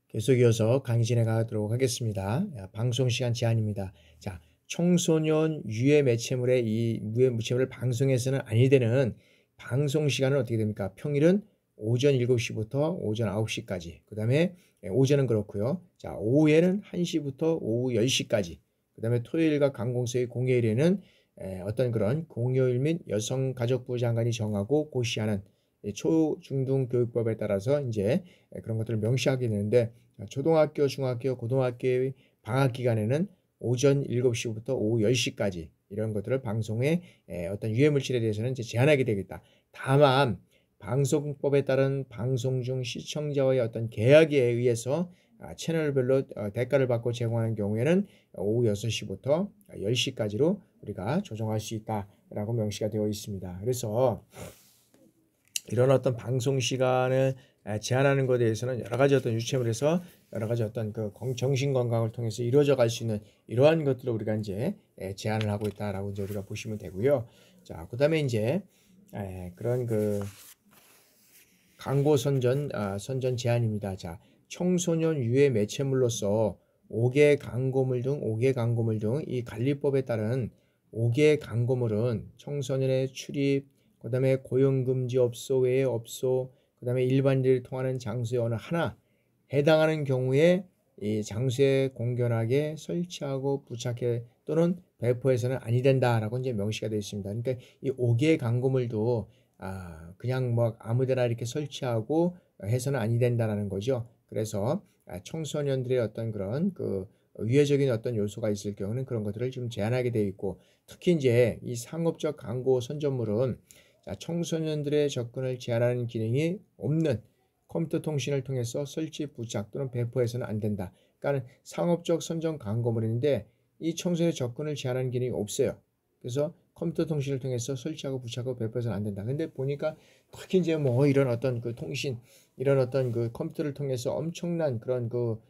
계속 이어서 강의 진행하도록 하겠습니다. 방송 시간 제한입니다. 자, 청소년 유해 매체물의 이 유해 매체물을 방송해서는 아니 되는 방송 시간은 어떻게 됩니까? 평일은 오전 7시부터 오전 9시까지. 그 다음에 오전은 그렇고요. 자, 오후에는 1시부터 오후 10시까지. 그 다음에 토요일과 관공서의 공휴일에는 어떤 그런 공휴일 및 여성가족부 장관이 정하고 고시하는 초중등 교육법에 따라서 이제 그런 것들을 명시하게 되는데, 초등학교, 중학교, 고등학교의 방학 기간에는 오전 7시부터 오후 10시까지 이런 것들을 방송에 어떤 유해 물질에 대해서는 이제 제한하게 되겠다. 다만 방송법에 따른 방송 중 시청자와의 어떤 계약에 의해서 채널별로 대가를 받고 제공하는 경우에는 오후 6시부터 10시까지로 우리가 조정할 수 있다라고 명시가 되어 있습니다. 그래서 이런 어떤 방송 시간을 제한하는 것에 대해서는 여러 가지 어떤 유체물에서 여러 가지 어떤 그 정신 건강을 통해서 이루어져 갈 수 있는 이러한 것들을 우리가 이제 제한을 하고 있다라고 이제 우리가 보시면 되고요. 자, 그다음에 이제 그런 그 광고 선전 제한입니다. 자, 청소년 유해 매체물로서 5개 광고물 등 이 관리법에 따른 5개 광고물은 청소년의 출입, 그 다음에 고용금지 업소 외의 업소, 그 다음에 일반인들이 통하는 장소의 어느 하나 해당하는 경우에 이 장소에 공견하게 설치하고 부착해 또는 배포해서는 아니 된다라고 이제 명시가 되어 있습니다. 그러니까 이 5개의 광고물도 그냥 뭐 아무데나 이렇게 설치하고 해서는 아니 된다라는 거죠. 그래서 청소년들의 어떤 그런 그 위해적인 어떤 요소가 있을 경우는 그런 것들을 좀 제한하게 되어 있고, 특히 이제 이 상업적 광고 선전물은 청소년들의 접근을 제한하는 기능이 없는 컴퓨터 통신을 통해서 설치, 부착 또는 배포해서는 안 된다. 그러니까 상업적 선전 광고물인데 이 청소년의 접근을 제한하는 기능이 없어요. 그래서 컴퓨터 통신을 통해서 설치하고 부착하고 배포해서는 안 된다. 근데 보니까 특히 이제 뭐 이런 어떤 그 통신, 이런 어떤 그 컴퓨터를 통해서 엄청난 그런 그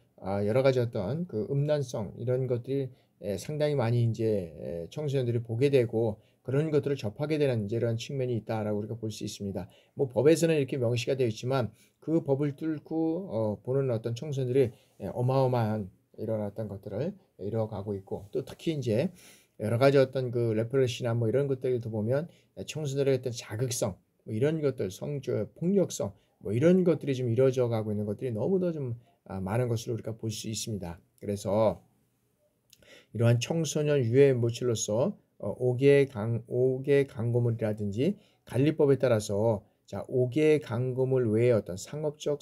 여러 가지 어떤 그 음란성 이런 것들이 상당히 많이 이제 청소년들이 보게 되고 그런 것들을 접하게 되는 이제 이런 측면이 있다라고 우리가 볼 수 있습니다. 뭐 법에서는 이렇게 명시가 되어 있지만 그 법을 뚫고 보는 어떤 청소년들이 어마어마한 이런 어떤 것들을 이뤄가고 있고, 또 특히 이제 여러 가지 어떤 그 레퍼런스나 뭐 이런 것들도 보면 청소년들의 어떤 자극성, 뭐 이런 것들, 성적 폭력성, 뭐 이런 것들이 좀 이루어져 가고 있는 것들이 너무도 좀 많은 것으로 우리가 볼 수 있습니다. 그래서 이러한 청소년 유해 물질로서 5개 광고물이라든지 관리법에 따라서 5개 광고물 외에 어떤 상업적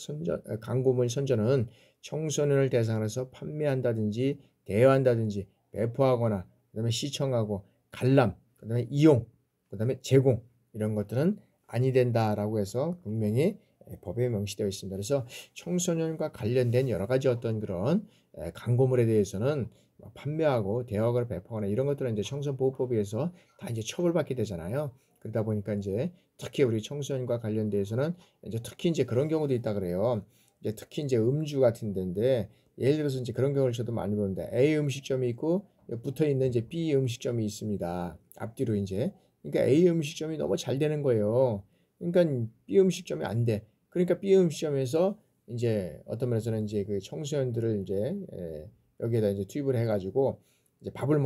광고물 선전은 청소년을 대상으로 해서 판매한다든지 대여한다든지 배포하거나 그다음에 시청하고 관람, 그다음에 이용, 그다음에 제공 이런 것들은 아니 된다라고 해서 분명히 법에 명시되어 있습니다. 그래서 청소년과 관련된 여러 가지 어떤 그런 광고물에 대해서는 판매하고 대여하거나 배포하거나 이런 것들은 이제 청소년보호법에 의해서 다 이제 처벌받게 되잖아요. 그러다 보니까 이제 특히 우리 청소년과 관련돼서는 이제 특히 이제 그런 경우도 있다 그래요. 이제 특히 이제 음주 같은 데인데, 예를 들어서 이제 그런 경우를 저도 많이 보는데 A 음식점이 있고 붙어 있는 이제 B 음식점이 있습니다. 앞뒤로 이제. 그러니까 A 음식점이 너무 잘 되는 거예요. 그러니까 B 음식점이 안 돼. 그러니까 B 음식점에서 이제 어떤 면에서는 이제 그 청소년들을 이제 여기에다 이제 투입을 해가지고 이제 밥을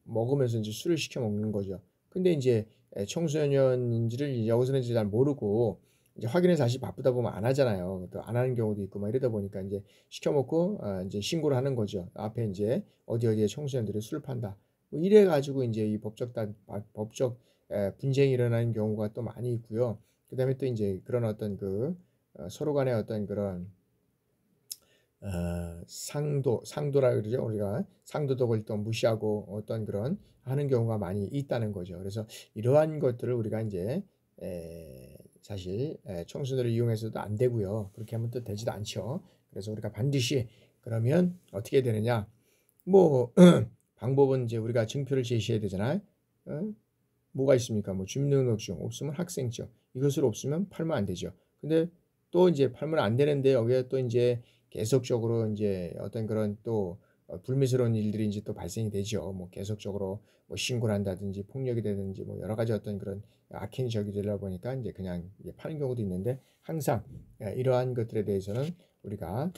먹으면서 이제 술을 시켜 먹는 거죠. 근데 이제 청소년인지를 여기서는 이제 잘 모르고 이제 확인해서 다시 바쁘다 보면 안 하잖아요. 또 안 하는 경우도 있고 막 이러다 보니까 이제 시켜 먹고 이제 신고를 하는 거죠. 앞에 이제 어디에 청소년들이 술을 판다. 뭐 이래 가지고 이제 이 법적 분쟁이 일어나는 경우가 또 많이 있고요. 그다음에 또 이제 그런 어떤 그 서로 간의 어떤 그런 상도라 그러죠. 우리가 상도덕을 또 무시하고 어떤 그런 하는 경우가 많이 있다는 거죠. 그래서 이러한 것들을 우리가 이제 사실 청소년들을 이용해서도 안 되고요. 그렇게 하면 또 되지도 않죠. 그래서 우리가 반드시 그러면 어떻게 되느냐? 뭐 방법은 이제 우리가 증표를 제시해야 되잖아요. 뭐가 있습니까? 뭐 주민등록증 없으면 학생증, 이것을 없으면 팔면 안 되죠. 근데 또 이제 팔면 안 되는데 여기에 또 이제 계속적으로 이제 어떤 그런 또 불미스러운 일들이 이제 또 발생이 되죠. 뭐 계속적으로 뭐 신고를 한다든지 폭력이 되든지 뭐 여러 가지 어떤 그런 악행이 적이 되다 보니까 이제 그냥 이제 파는 경우도 있는데, 항상 이러한 것들에 대해서는 우리가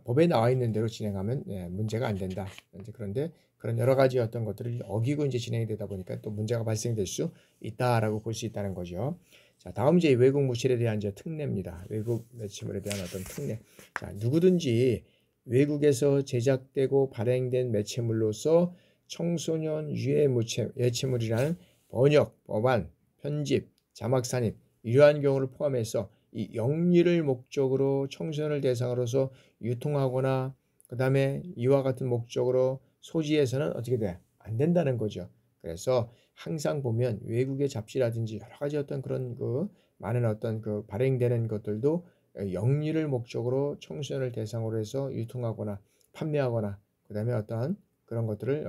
법에 나와 있는 대로 진행하면 문제가 안 된다. 이제 그런데 그런 여러 가지 어떤 것들을 어기고 이제 진행이 되다 보니까 또 문제가 발생될 수 있다라고 볼 수 있다는 거죠. 자, 다음 이제 외국 무실에 대한 이제 특례입니다. 외국 매체물에 대한 어떤 특례. 자, 누구든지 외국에서 제작되고 발행된 매체물로서 청소년 유해 매체물이라는 번역, 법안, 편집, 자막 산입 이러한 경우를 포함해서 이 영리를 목적으로 청소년을 대상으로서 유통하거나 그 다음에 이와 같은 목적으로 소지해서는 어떻게 돼? 안 된다는 거죠. 그래서 항상 보면 외국의 잡지라든지 여러 가지 어떤 그런 그 많은 어떤 그 발행되는 것들도 영리를 목적으로 청소년을 대상으로 해서 유통하거나 판매하거나 그 다음에 어떤 그런 것들을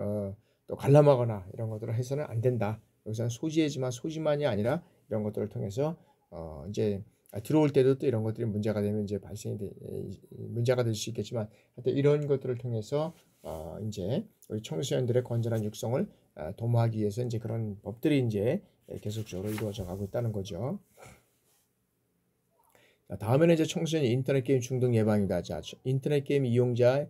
또 관람하거나 이런 것들을 해서는 안 된다. 여기서는 소지이지만 소지만이 아니라 이런 것들을 통해서 이제 들어올 때도 또 이런 것들이 문제가 되면 이제 문제가 될 수 있겠지만 하여튼 이런 것들을 통해서 이제 우리 청소년들의 건전한 육성을 도모하기 위해서 이제 그런 법들이 이제 계속적으로 이루어져 가고 있다는 거죠. 다음에는 이제 청소년 인터넷 게임 중독 예방입니다. 자, 인터넷 게임 이용자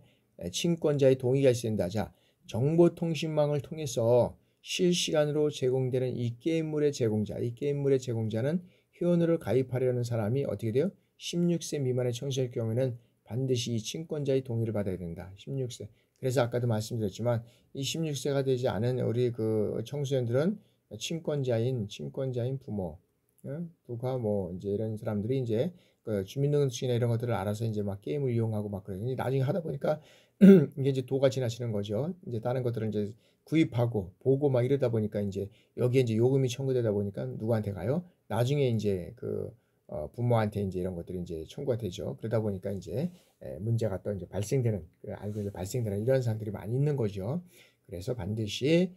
친권자의 동의가 있어야 된다. 자, 정보통신망을 통해서 실시간으로 제공되는 이 게임물의 제공자는 회원으로 가입하려는 사람이 어떻게 돼요? 16세 미만의 청소년일 경우에는 반드시 이 친권자의 동의를 받아야 된다. 16세. 그래서 아까도 말씀드렸지만 이 16세가 되지 않은 우리 그 청소년들은 친권자인 부모, 부가 뭐 이제 이런 사람들이 이제 그 주민등록증이나 이런 것들을 알아서 이제 막 게임을 이용하고 막 그러니 나중에 하다 보니까 이게 이제 도가 지나치는 거죠. 이제 다른 것들을 이제 구입하고 보고 막 이러다 보니까 이제 여기에 이제 요금이 청구되다 보니까 누구한테 가요? 나중에 이제 그 부모한테 이제 이런 것들이 이제 청구가 되죠. 그러다 보니까 이제 문제가 또 이제 발생되는 알고 이제 발생되는 이런 사람들이 많이 있는 거죠. 그래서 반드시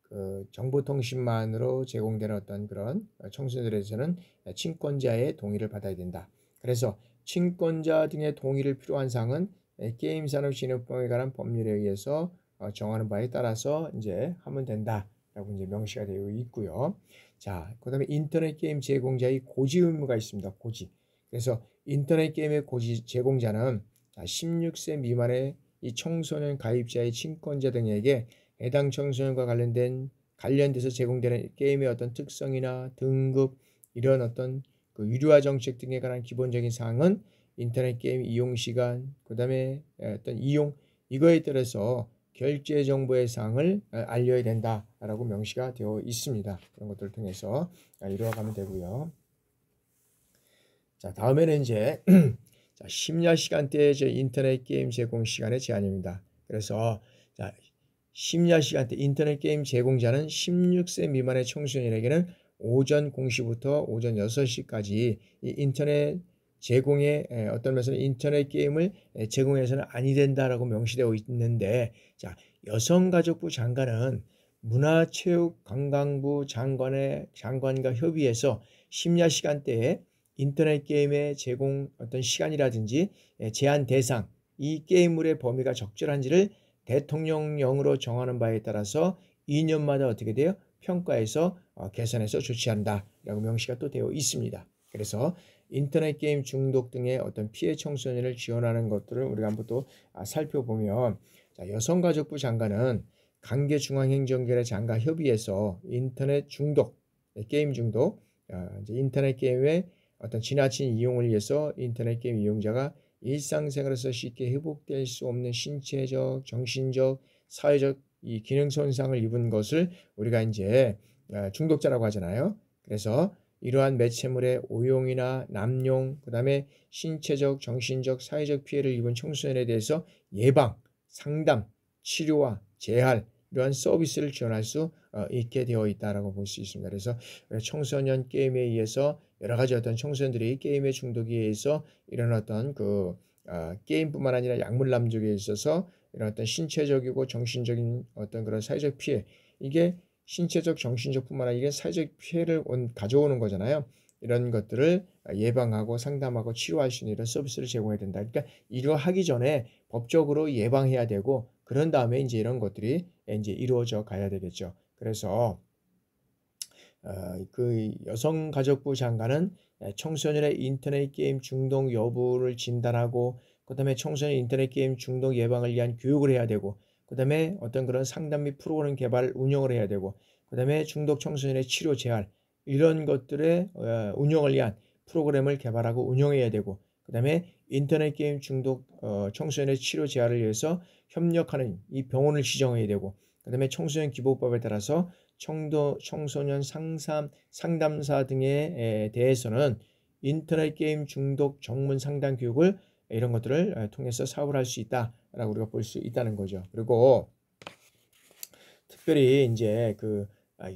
그 정보통신만으로 제공되는 어떤 그런 청소년들에서는 친권자의 동의를 받아야 된다. 그래서 친권자 등의 동의를 필요한 사항은 게임산업진흥법에 관한 법률에 의해서 정하는 바에 따라서 이제 하면 된다라고 이제 명시가 되어 있고요. 자, 그다음에 인터넷 게임 제공자의 고지 의무가 있습니다. 고지. 그래서 인터넷 게임의 고지 제공자는 16세 미만의 이 청소년 가입자의 친권자 등에게 해당 청소년과 관련돼서 제공되는 게임의 어떤 특성이나 등급 이런 어떤 그 유료화 정책 등에 관한 기본적인 사항은 인터넷 게임 이용 시간, 그다음에 어떤 이용 이거에 따라서 결제 정보의 사항을 알려야 된다라고 명시가 되어 있습니다. 그런 것들을 통해서 이루어가면 되고요. 자, 다음에는 이제 자, 심야 시간대의 인터넷 게임 제공 시간의 제한입니다. 그래서 자, 심야 시간대 인터넷 게임 제공자는 16세 미만의 청소년에게는 오전 0시부터 오전 6시까지 이 인터넷 제공에 어떤 면에서는 인터넷 게임을 제공해서는 아니 된다라고 명시되어 있는데 자, 여성가족부 장관은 문화체육관광부 장관과 협의해서 심야 시간대에 인터넷 게임의 제공 어떤 시간이라든지 제한 대상 이 게임물의 범위가 적절한지를 대통령령으로 정하는 바에 따라서 2년마다 어떻게 돼요? 평가해서 개선해서 조치한다라고 명시가 또 되어 있습니다. 그래서 인터넷 게임 중독 등의 어떤 피해 청소년을 지원하는 것들을 우리가 한번 또 살펴보면 자, 여성가족부 장관은 강계중앙행정결의 장관 협의에서 인터넷 중독, 게임 중독, 이제 인터넷 게임의 어떤 지나친 이용을 위해서 인터넷 게임 이용자가 일상생활에서 쉽게 회복될 수 없는 신체적, 정신적, 사회적 이 기능 손상을 입은 것을 우리가 이제 중독자라고 하잖아요. 그래서 이러한 매체물의 오용이나 남용, 그다음에 신체적, 정신적, 사회적 피해를 입은 청소년에 대해서 예방, 상담, 치료와 재할 이러한 서비스를 지원할 수 있게 되어 있다라고 볼 수 있습니다. 그래서 청소년 게임에 의해서 여러 가지 어떤 청소년들이 게임에 중독에 의해서 이런 어떤 그 게임뿐만 아니라 약물 남용에 있어서 이런 어떤 신체적이고 정신적인 어떤 그런 사회적 피해 이게 신체적 정신적뿐만 아니라 이게 사회적 피해를 가져오는 거잖아요. 이런 것들을 예방하고 상담하고 치료할 수 있는 이런 서비스를 제공해야 된다. 그러니까 이러하기 전에 법적으로 예방해야 되고 그런 다음에 이제 이런 것들이 이제 이루어져 가야 되겠죠. 그래서 그 여성가족부 장관은 청소년의 인터넷 게임 중독 여부를 진단하고 그다음에 청소년 인터넷 게임 중독 예방을 위한 교육을 해야 되고 그다음에 어떤 그런 상담 및 프로그램 개발 운영을 해야 되고 그다음에 중독 청소년의 치료 재활 이런 것들의 운영을 위한 프로그램을 개발하고 운영해야 되고 그다음에 인터넷 게임 중독 청소년의 치료 재활을 위해서 협력하는 이 병원을 지정해야 되고 그다음에 청소년 기본법에 따라서 청소년 상담사 등에 대해서는 인터넷 게임 중독 전문 상담 교육을 이런 것들을 통해서 사업을 할 수 있다라고 우리가 볼 수 있다는 거죠. 그리고 특별히 이제 그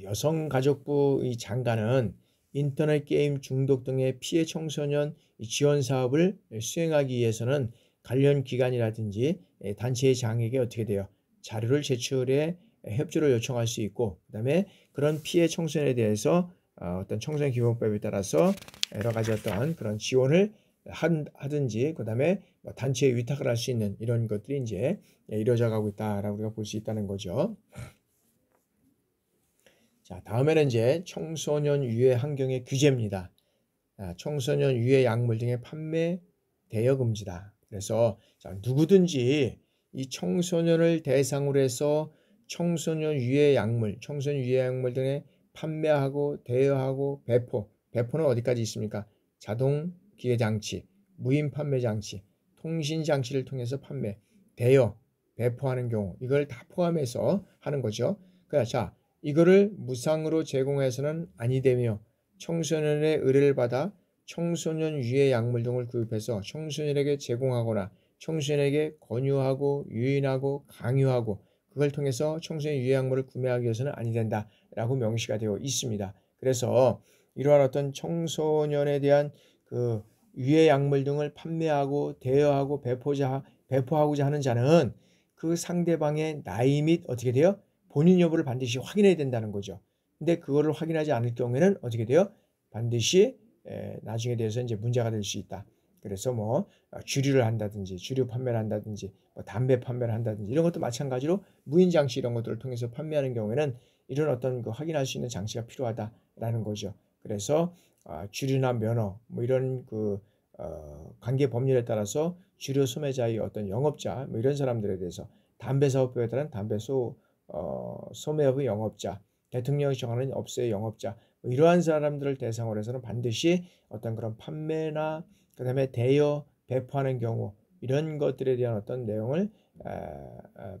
여성가족부 이 장관은 인터넷 게임 중독 등의 피해 청소년 지원 사업을 수행하기 위해서는 관련 기관이라든지 단체의 장에게 어떻게 돼요? 자료를 제출해 협조를 요청할 수 있고 그다음에 그런 피해 청소년에 대해서 어떤 청소년 기본법에 따라서 여러 가지 어떤 그런 지원을 하든지 그다음에 단체에 위탁을 할 수 있는 이런 것들이 이제 이루어져 가고 있다라고 우리가 볼 수 있다는 거죠. 자, 다음에는 이제 청소년 유해 환경의 규제입니다. 청소년 유해 약물 등의 판매, 대여 금지다. 그래서 자, 누구든지 이 청소년을 대상으로 해서 청소년 유해 약물 등의 판매하고 대여하고 배포는 어디까지 있습니까? 자동 기계 장치, 무인 판매 장치, 통신 장치를 통해서 판매, 대여, 배포하는 경우 이걸 다 포함해서 하는 거죠. 자, 이거를 무상으로 제공해서는 아니 되며 청소년의 의뢰를 받아 청소년 유해 약물 등을 구입해서 청소년에게 제공하거나 청소년에게 권유하고 유인하고 강요하고 그걸 통해서 청소년 유해 약물을 구매하기 위해서는 아니 된다라고 명시가 되어 있습니다. 그래서 이러한 어떤 청소년에 대한 그 유해 약물 등을 판매하고 대여하고 배포하고자 하는 자는 그 상대방의 나이 및 어떻게 돼요? 본인 여부를 반드시 확인해야 된다는 거죠. 근데 그거를 확인하지 않을 경우에는 어떻게 돼요? 반드시 나중에 대해서 이제 문제가 될 수 있다. 그래서 뭐 주류를 한다든지 주류 판매를 한다든지 뭐 담배 판매를 한다든지 이런 것도 마찬가지로 무인 장치 이런 것들을 통해서 판매하는 경우에는 이런 어떤 그 확인할 수 있는 장치가 필요하다라는 거죠. 그래서 주류나 면허 뭐 이런 그 관계 법률에 따라서 주류 소매자의 어떤 영업자 뭐 이런 사람들에 대해서 담배 사업법에 따른 담배 소매업의 영업자, 대통령이 정하는 업소의 영업자 뭐 이러한 사람들을 대상으로 해서는 반드시 어떤 그런 판매나 그다음에 대여, 배포하는 경우 이런 것들에 대한 어떤 내용을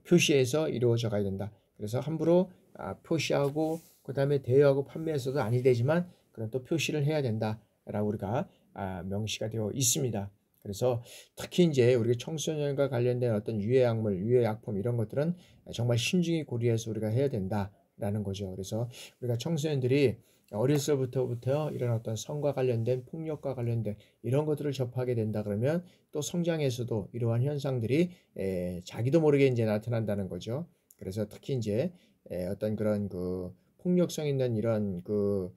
표시해서 이루어져 가야 된다. 그래서 함부로 표시하고 그다음에 대여하고 판매해서도 아니 되지만 그런 또 표시를 해야 된다라고 우리가 명시가 되어 있습니다. 그래서 특히 이제 우리가 청소년과 관련된 어떤 유해 약물, 유해 약품 이런 것들은 정말 신중히 고려해서 우리가 해야 된다라는 거죠. 그래서 우리가 청소년들이 어렸을 때부터 이런 어떤 성과 관련된 폭력과 관련된 이런 것들을 접하게 된다 그러면 또 성장에서도 이러한 현상들이 자기도 모르게 이제 나타난다는 거죠. 그래서 특히 이제 어떤 그런 그 폭력성 있는 이런 그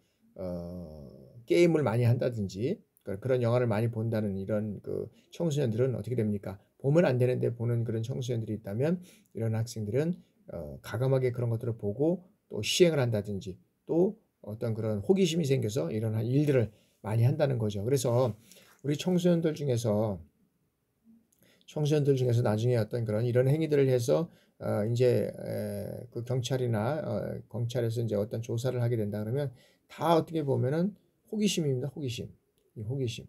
게임을 많이 한다든지 그런 영화를 많이 본다는 이런 그 청소년들은 어떻게 됩니까? 보면 안 되는데 보는 그런 청소년들이 있다면 이런 학생들은 가감하게 그런 것들을 보고 또 시행을 한다든지 또 어떤 그런 호기심이 생겨서 이런 일들을 많이 한다는 거죠. 그래서 우리 청소년들 중에서 나중에 어떤 그런 이런 행위들을 해서 이제 그 경찰이나 검찰에서 이제 어떤 조사를 하게 된다 그러면 다 어떻게 보면은 호기심입니다. 호기심. 이 호기심.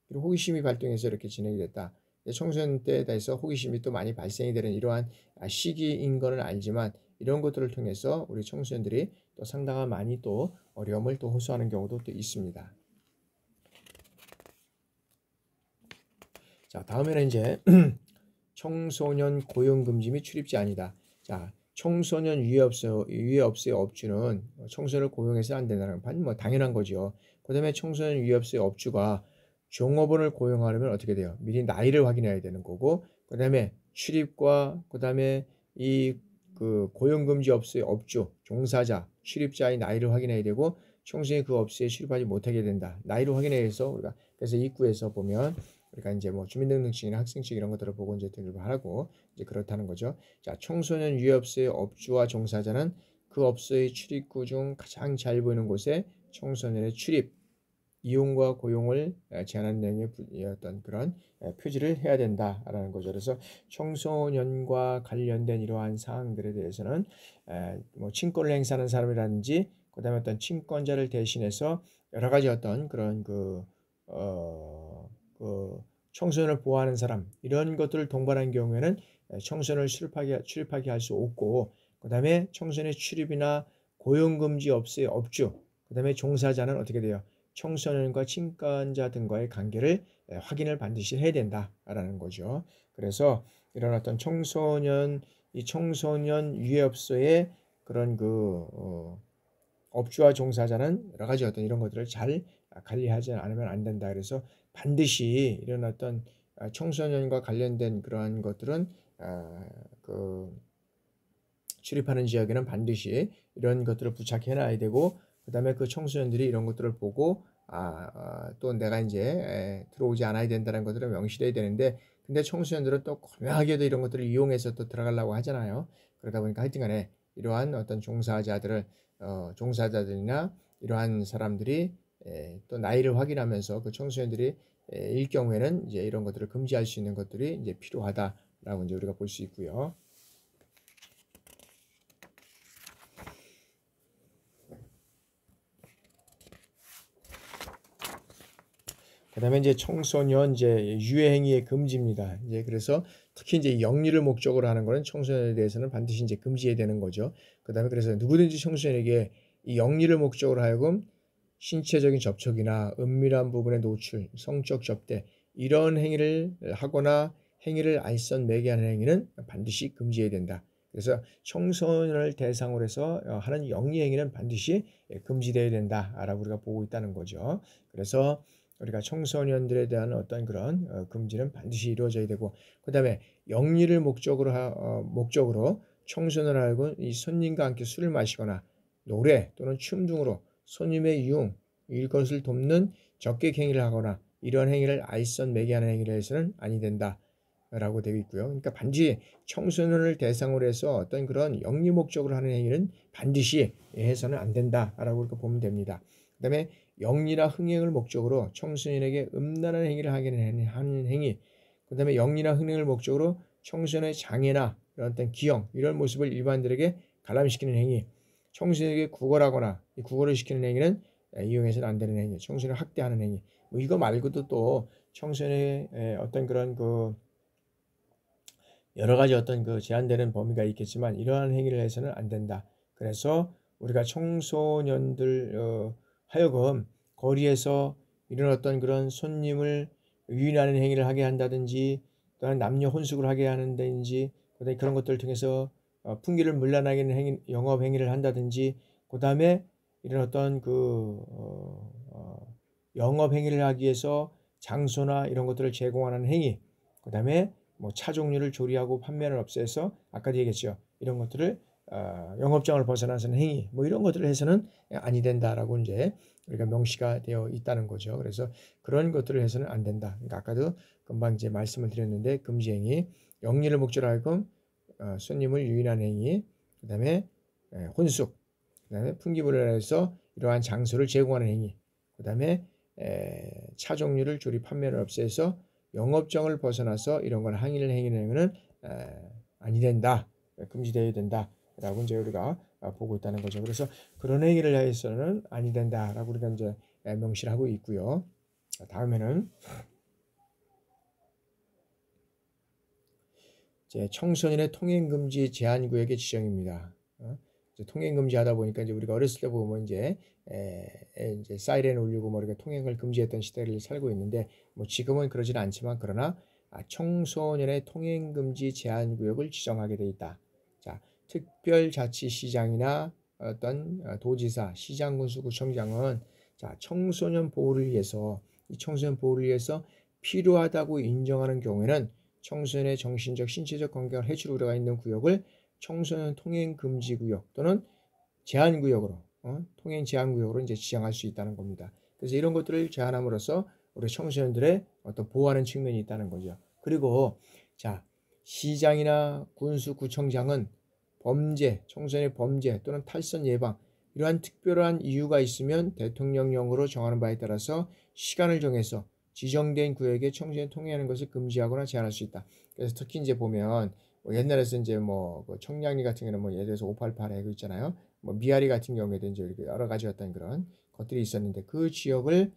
그리고 호기심이 발동해서 이렇게 진행이 됐다. 청소년 때에 대해서 호기심이 또 많이 발생이 되는 이러한 시기인 거는 알지만 이런 것들을 통해서 우리 청소년들이 또 상당한 많이 또 어려움을 또 호소하는 경우도 또 있습니다. 자, 다음에는 이제 청소년 고용 금지 및 출입 제한이다. 자, 청소년 유해업소의 업주는 청소년을 고용해서 안 된다는 건 뭐 당연한 거죠. 그다음에 청소년 유해업소의 업주가 종업원을 고용하려면 어떻게 돼요? 미리 나이를 확인해야 되는 거고, 그다음에 출입과 그다음에 이 그 고용금지 업소의 업주, 종사자, 출입자의 나이를 확인해야 되고, 청소년이 그 업소에 출입하지 못하게 된다. 나이를 확인해서 우리가 그래서 입구에서 보면 우리가 이제 뭐 주민등록증이나 학생증 이런 것들을 보고 이제 등록을 하고 이제 그렇다는 거죠. 자, 청소년 유해업소의 업주와 종사자는 그 업소의 출입구 중 가장 잘 보이는 곳에 청소년의 출입 이용과 고용을 제한하는 내용의 어떤 그런 표지를 해야 된다라는 거죠. 그래서 청소년과 관련된 이러한 사항들에 대해서는 뭐 친권을 행사하는 사람이라든지 그다음에 어떤 친권자를 대신해서 여러 가지 어떤 그런 그 청소년을 보호하는 사람 이런 것들을 동반한 경우에는 청소년을 출입하게 할 수 없고 그다음에 청소년의 출입이나 고용금지 업주 그다음에 종사자는 어떻게 돼요? 청소년과 친권자 등과의 관계를 확인을 반드시 해야 된다라는 거죠. 그래서 이런 어떤 이 청소년 유해업소의 그런 업주와 종사자는 여러 가지 어떤 이런 것들을 잘 관리하지 않으면 안 된다. 그래서 반드시 이런 어떤 청소년과 관련된 그러한 것들은 그 출입하는 지역에는 반드시 이런 것들을 부착해 놔야 되고 그다음에 그 청소년들이 이런 것들을 보고 또 내가 이제 들어오지 않아야 된다는 것들을 명시해야 되는데 근데 청소년들은 또 고명하게도 이런 것들을 이용해서 또 들어가려고 하잖아요. 그러다 보니까 하여튼간에 이러한 어떤 종사자들이나 이러한 사람들이 또 나이를 확인하면서 그 청소년들이 일 경우에는 이제 이런 것들을 금지할 수 있는 것들이 이제 필요하다라고 이제 우리가 볼 수 있고요. 그다음에 이제 청소년 이제 유해 행위의 금지입니다. 이제 그래서 특히 이제 영리를 목적으로 하는 거는 청소년에 대해서는 반드시 이제 금지해야 되는 거죠. 그다음에 그래서 누구든지 청소년에게 이 영리를 목적으로 하여금 신체적인 접촉이나 은밀한 부분의 노출, 성적 접대 이런 행위를 하거나 행위를 알선 매개하는 행위는 반드시 금지해야 된다. 그래서 청소년을 대상으로 해서 하는 영리 행위는 반드시 금지되어야 된다라고 우리가 보고 있다는 거죠. 그래서 우리가 청소년들에 대한 어떤 그런 금지는 반드시 이루어져야 되고 그다음에 영리를 목적으로 청소년을 알고 이 손님과 함께 술을 마시거나 노래 또는 춤 등으로 손님의 유흥 이것을 돕는 적객 행위를 하거나 이런 행위를 알선 매개하는 행위를 해서는 아니 된다라고 되어 있고요. 그러니까 반드시 청소년을 대상으로 해서 어떤 그런 영리 목적으로 하는 행위는 반드시 해서는 안 된다라고 이렇게 보면 됩니다. 그다음에 영리나 흥행을 목적으로 청소년에게 음란한 행위를 하는 행위, 그다음에 영리나 흥행을 목적으로 청소년의 장애나 이런 어떤 기형 이런 모습을 일반인들에게 관람시키는 행위, 청소년에게 구걸하거나 이 구걸을 시키는 행위는 이용해서는 안 되는 행위, 청소년을 학대하는 행위. 뭐 이거 말고도 또 청소년의 어떤 그런 여러 가지 어떤 제한되는 범위가 있겠지만 이러한 행위를 해서는 안 된다. 그래서 우리가 청소년들 하여금 거리에서 이런 어떤 그런 손님을 유인하는 행위를 하게 한다든지 또는 남녀 혼숙을 하게 하는다든지 그다음에 그런 것들을 통해서 풍기를 물란하게 하는 영업 행위를 한다든지 그다음에 이런 어떤 영업 행위를 하기 위해서 장소나 이런 것들을 제공하는 행위 그다음에 뭐 차 종류를 조리하고 판매를 없애서 아까도 얘기했죠. 이런 것들을 영업장을 벗어나서는 행위 뭐 이런 것들을 해서는 아니 된다라고 이제 우리가 명시가 되어 있다는 거죠. 그래서 그런 것들을 해서는 안 된다. 그러니까 아까도 금방 이제 말씀을 드렸는데 금지 행위, 영리를 목적으로 하여금 손님을 유인하는 행위, 그다음에 혼숙, 그다음에 풍기불을 해서 이러한 장소를 제공하는 행위, 그다음에 차 종류를 조리 판매를 없애서 영업장을 벗어나서 이런 걸 행위를 행위는 아니 된다. 금지되어야 된다라고 이제 우리가 보고 있다는 거죠. 그래서 그런 행위를 해서는 아니 된다라고 우리가 이제 명시를 하고 있고요. 다음에는 이제 청소년의 통행금지 제한구역의 지정입니다. 통행금지 하다 보니까 이제 우리가 어렸을 때 보면 이제 사이렌 울리고 뭐 이렇게 통행을 금지했던 시대를 살고 있는데 뭐 지금은 그러지는 않지만 그러나 청소년의 통행금지 제한구역을 지정하게 돼 있다. 자, 특별자치시장이나 어떤 도지사, 시장군수, 구청장은 자, 청소년 보호를 위해서 이 청소년 보호를 위해서 필요하다고 인정하는 경우에는 청소년의 정신적, 신체적 건강을 해칠 우려가 있는 구역을 청소년 통행 금지 구역 또는 제한 구역으로 통행 제한 구역으로 이제 지정할 수 있다는 겁니다. 그래서 이런 것들을 제한함으로써 우리 청소년들의 어떤 보호하는 측면이 있다는 거죠. 그리고 자, 시장이나 군수, 구청장은 범죄, 청소년의 범죄 또는 탈선 예방 이러한 특별한 이유가 있으면 대통령령으로 정하는 바에 따라서 시간을 정해서 지정된 구역에 청소년 통행하는 것을 금지하거나 제한할 수 있다. 그래서 특히 이제 보면 뭐 옛날에서 이제 뭐그 청량리 같은 경우는 뭐 예를 들어서 588 해고 있잖아요. 뭐 미아리 같은 경우에도 이제 이렇게 여러 가지 어떤 그런 것들이 있었는데 그 지역을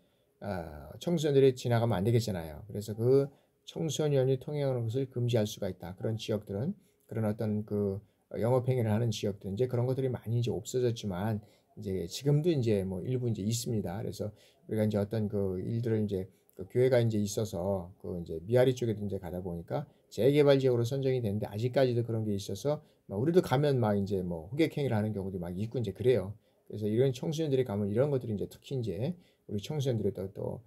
청소년들이 지나가면 안 되겠잖아요. 그래서 그 청소년이 통행하는 것을 금지할 수가 있다. 그런 지역들은 그런 어떤 그 영업 행위를 하는 지역들 이제 그런 것들이 많이 이제 없어졌지만 이제 지금도 이제 뭐 일부 이제 있습니다. 그래서 우리가 이제 어떤 그 일들을 이제 그 교회가 이제 있어서 그 이제 미아리 쪽에도 이제 가다 보니까 재개발 지역으로 선정이 됐는데 아직까지도 그런 게 있어서 막 우리도 가면 막 이제 뭐 호객행위를 하는 경우도 막 있고 이제 그래요. 그래서 이런 청소년들이 가면 이런 것들이 이제 특히 이제 우리 청소년들이 또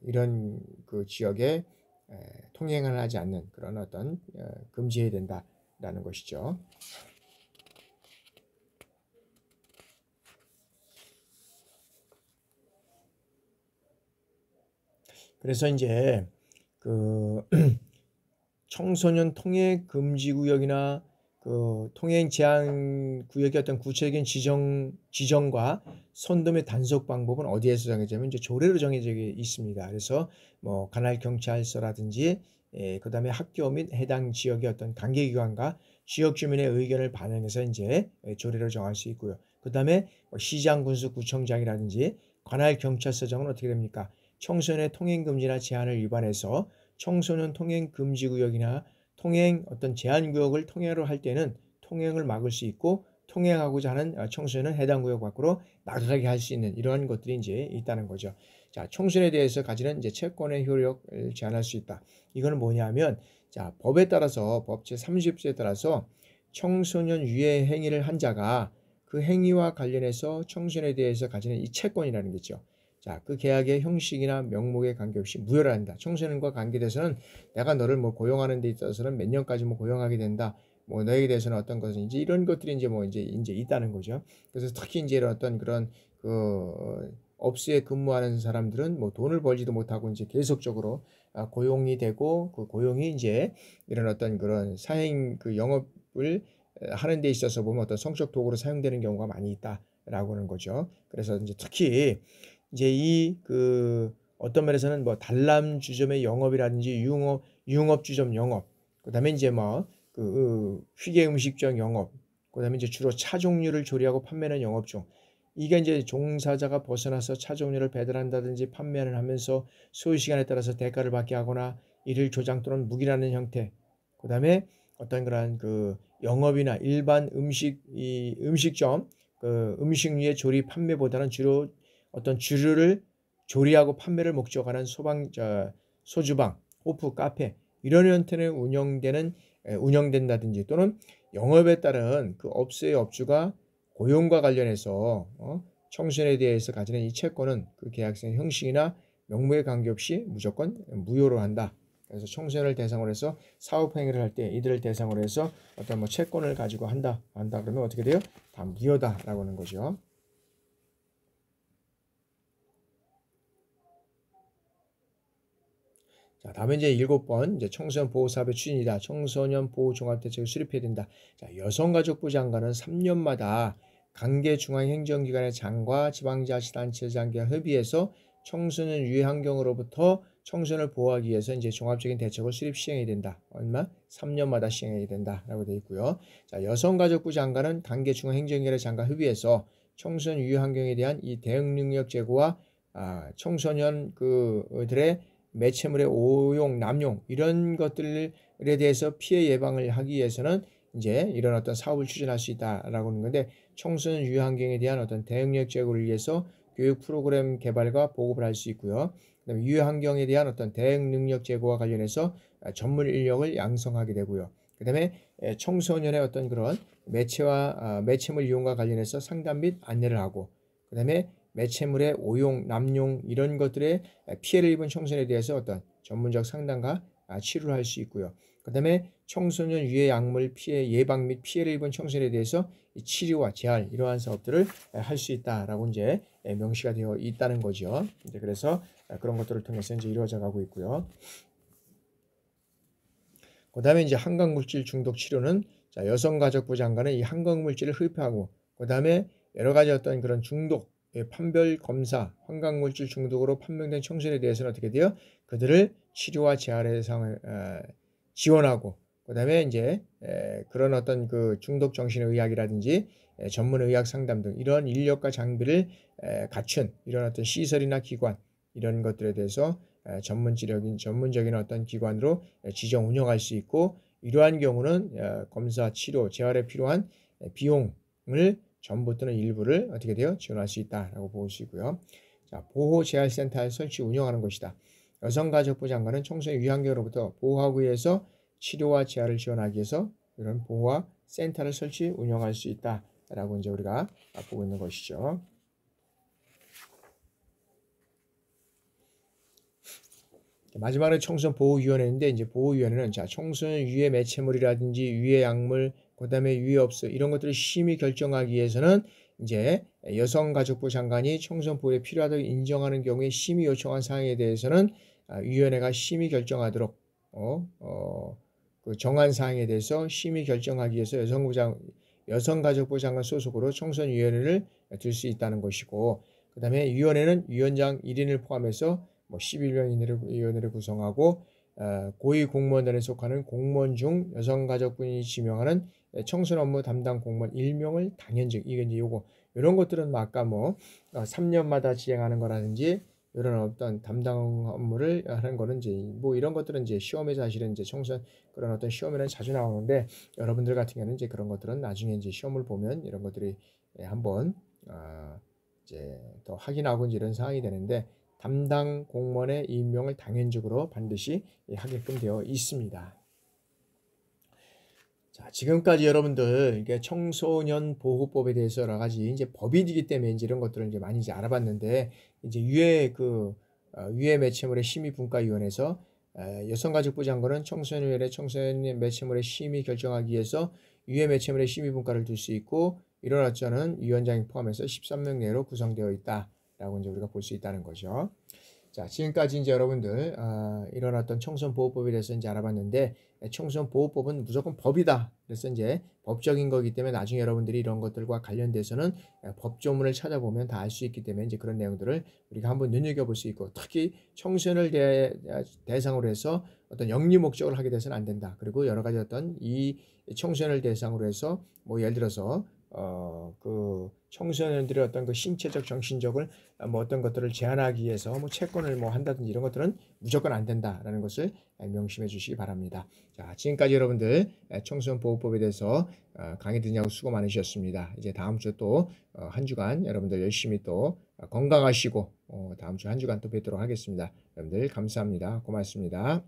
이런 그 지역에 통행을 하지 않는 그런 어떤 금지해야 된다라는 것이죠. 그래서 이제 그 청소년 통행 금지 구역이나 그 통행 제한 구역의 어떤 구체적인 지정과 선dom의 단속 방법은 어디에서 정해지냐면 이제 조례로 정해져 있습니다. 그래서 뭐 관할 경찰서라든지 그다음에 학교 및 해당 지역의 어떤 관계기관과 지역 주민의 의견을 반영해서 이제 조례로 정할 수 있고요. 그다음에 뭐 시장, 군수, 구청장이라든지 관할 경찰서장은 어떻게 됩니까? 청소년의 통행 금지나 제한을 위반해서 청소년 통행 금지 구역이나 통행 어떤 제한 구역을 통행하려 할 때는 통행을 막을 수 있고 통행하고자 하는 청소년은 해당 구역 밖으로 나가게 할 수 있는 이러한 것들이 이제 있다는 거죠. 자, 청소년에 대해서 가지는 이제 채권의 효력을 제한할 수 있다. 이거는 뭐냐면 자, 법에 따라서 법 제30조에 따라서 청소년 유해 행위를 한 자가 그 행위와 관련해서 청소년에 대해서 가지는 이 채권이라는 게 있죠. 자, 그 계약의 형식이나 명목에 관계없이 무효를 한다. 청소년과 관계돼서는 내가 너를 뭐 고용하는 데 있어서는 몇 년까지 뭐 고용하게 된다. 뭐 너에게 대해서는 어떤 것은 이제 이런 것들이 이제 뭐 이제 있다는 거죠. 그래서 특히 이제 어떤 그런 그 업소에 근무하는 사람들은 뭐 돈을 벌지도 못하고 이제 계속적으로 고용이 되고 그 고용이 이제 이런 어떤 그런 사행 그 영업을 하는 데 있어서 보면 어떤 성적 도구로 사용되는 경우가 많이 있다라고 하는 거죠. 그래서 이제 특히 이제 이 그 어떤 면에서는 뭐 단람 주점의 영업이라든지 유흥업 주점 영업, 그다음에 이제 뭐 그 휘게 음식점 영업, 그다음에 이제 주로 차 종류를 조리하고 판매하는 영업 중 이게 이제 종사자가 벗어나서 차 종류를 배달한다든지 판매를 하면서 소요 시간에 따라서 대가를 받게 하거나 일일 조장 또는 묵인하는 형태, 그다음에 어떤 그러한 그 영업이나 일반 음식점 그 음식류의 조리 판매보다는 주로 어떤 주류를 조리하고 판매를 목적으로 하는 소주방, 호프, 카페 이런 형태는 운영된다든지 또는 영업에 따른 그 업소의 업주가 고용과 관련해서 청소년에 대해서 가지는 이 채권은 그 계약상 형식이나 명목에 관계없이 무조건 무효로 한다. 그래서 청소년을 대상으로 해서 사업 행위를 할 때 이들을 대상으로 해서 어떤 뭐 채권을 가지고 한다 그러면 어떻게 돼요? 다 무효다라고 하는 거죠. 자, 다음에 이제 7번 이제 청소년 보호 사업의 추진이다. 청소년 보호 종합대책을 수립해야 된다. 자, 여성가족부 장관은 3년마다 관계 중앙행정기관의 장과 지방자치단체장과 협의해서 청소년 유해 환경으로부터 청소년을 보호하기 위해서 이제 종합적인 대책을 수립 시행해야 된다. 얼마? 3년마다 시행해야 된다라고 되어 있고요. 자, 여성가족부 장관은 관계 중앙행정기관의 장과 협의해서 청소년 유해 환경에 대한 이 대응 능력 제고와 청소년 그들의 매체물의 오용, 남용 이런 것들에 대해서 피해 예방을 하기 위해서는 이제 이런 어떤 사업을 추진할 수 있다라고 하는 건데 청소년 유해 환경에 대한 어떤 대응력 제고를 위해서 교육 프로그램 개발과 보급을 할 수 있고요. 그다음에 유해 환경에 대한 어떤 대응 능력 제고와 관련해서 전문 인력을 양성하게 되고요. 그다음에 청소년의 어떤 그런 매체물 이용과 관련해서 상담 및 안내를 하고 그다음에 매체물의 오용, 남용 이런 것들에 피해를 입은 청소년에 대해서 어떤 전문적 상담과 치료를 할 수 있고요. 그 다음에 청소년 유해 약물 피해 예방 및 피해를 입은 청소년에 대해서 치료와 재활 이러한 사업들을 할 수 있다라고 이제 명시가 되어 있다는 거죠. 이제 그래서 그런 것들을 통해서 이제 이루어져 가고 있고요. 그 다음에 이제 항각물질 중독 치료는 자, 여성가족부 장관은 이 항각물질을 흡입하고 그 다음에 여러 가지 어떤 그런 중독, 판별 검사, 환각물질 중독으로 판명된 청소년에 대해서는 어떻게 돼요? 그들을 치료와 재활의 상을 지원하고, 그다음에 이제 그런 어떤 그 중독 정신의학이라든지 전문 의학 상담 등 이런 인력과 장비를 갖춘 이런 어떤 시설이나 기관, 이런 것들에 대해서 전문적인 어떤 기관으로 지정 운영할 수 있고, 이러한 경우는 검사, 치료, 재활에 필요한 비용을 전부 또는 일부를 어떻게 돼요? 지원할 수 있다라고 보시고요. 자, 보호재활센터를 설치 운영하는 것이다. 여성가족부 장관은 청소년 유한경으로부터 보호하기 위해서 치료와 재활을 지원하기 위해서 이런 보호와 센터를 설치 운영할 수 있다라고 이제 우리가 보고 있는 것이죠. 마지막으로 청소년 보호위원회인데, 이제 보호위원회는 자, 청소년 유해 매체물이라든지 유해 약물, 그다음에 유해 업소 이런 것들을 심의 결정하기 위해서는 이제 여성가족부 장관이 청소년 보호에 필요하다고 인정하는 경우에 심의 요청한 사항에 대해서는 위원회가 심의 결정하도록 그 정한 사항에 대해서 심의 결정하기 위해서 여성가족부 장관 소속으로 청소년위원회를 둘 수 있다는 것이고, 그다음에 위원회는 위원장 1인을 포함해서 11명 위원회를 구성하고, 고위 공무원단에 속하는 공무원 중 여성가족부인이 지명하는 청소년 업무 담당 공무원 1명을 당연직, 이게 이제 요거 이런 것들은 아까 3년마다 진행하는 거라든지 이런 어떤 담당 업무를 하는 거는 이제 이런 것들은 이제 시험에서 사실은 이제 청소년 그런 어떤 시험에는 자주 나오는데, 여러분들 같은 경우는 이제 그런 것들은 나중에 이제 시험을 보면 이런 것들이 한번 이제 더 확인하고 이제 이런 상황이 되는데, 담당 공무원의 임명을 당연적으로 반드시 하게끔 되어 있습니다. 자, 지금까지 여러분들 이게 청소년 보호법에 대해서 여러 가지 이제 법이기 때문에 이제 이런 것들을 이제 많이 이제 알아봤는데, 이제 유해 매체물의 심의분과위원회에서 여성가족부 장관은 청소년위원회 청소년 매체물의 심의 결정하기 위해서 유해 매체물의 심의분과를 둘 수 있고, 이런 어쩌는 위원장이 포함해서 13명 내로 구성되어 있다라고 이제 우리가 볼 수 있다는 거죠. 자, 지금까지 이제 여러분들 이런 어떤 청소년 보호법에 대해서 이제 알아봤는데, 청소년 보호법은 무조건 법이다. 그래서 이제 법적인 거기 때문에 나중에 여러분들이 이런 것들과 관련돼서는 법조문을 찾아보면 다 알 수 있기 때문에 이제 그런 내용들을 우리가 한번 눈여겨볼 수 있고, 특히 청소년을 대상으로 해서 어떤 영리 목적을 하게 돼서는 안 된다. 그리고 여러 가지 어떤 이 청소년을 대상으로 해서 예를 들어서 그 청소년들의 어떤 그 신체적, 정신적을 어떤 것들을 제한하기 위해서 채권을 한다든지 이런 것들은 무조건 안 된다라는 것을 명심해 주시기 바랍니다. 자, 지금까지 여러분들 청소년 보호법에 대해서 강의 듣느냐고 수고 많으셨습니다. 이제 다음 주 또 한 주간 여러분들 열심히 또 건강하시고 다음 주 한 주간 또 뵙도록 하겠습니다. 여러분들 감사합니다. 고맙습니다.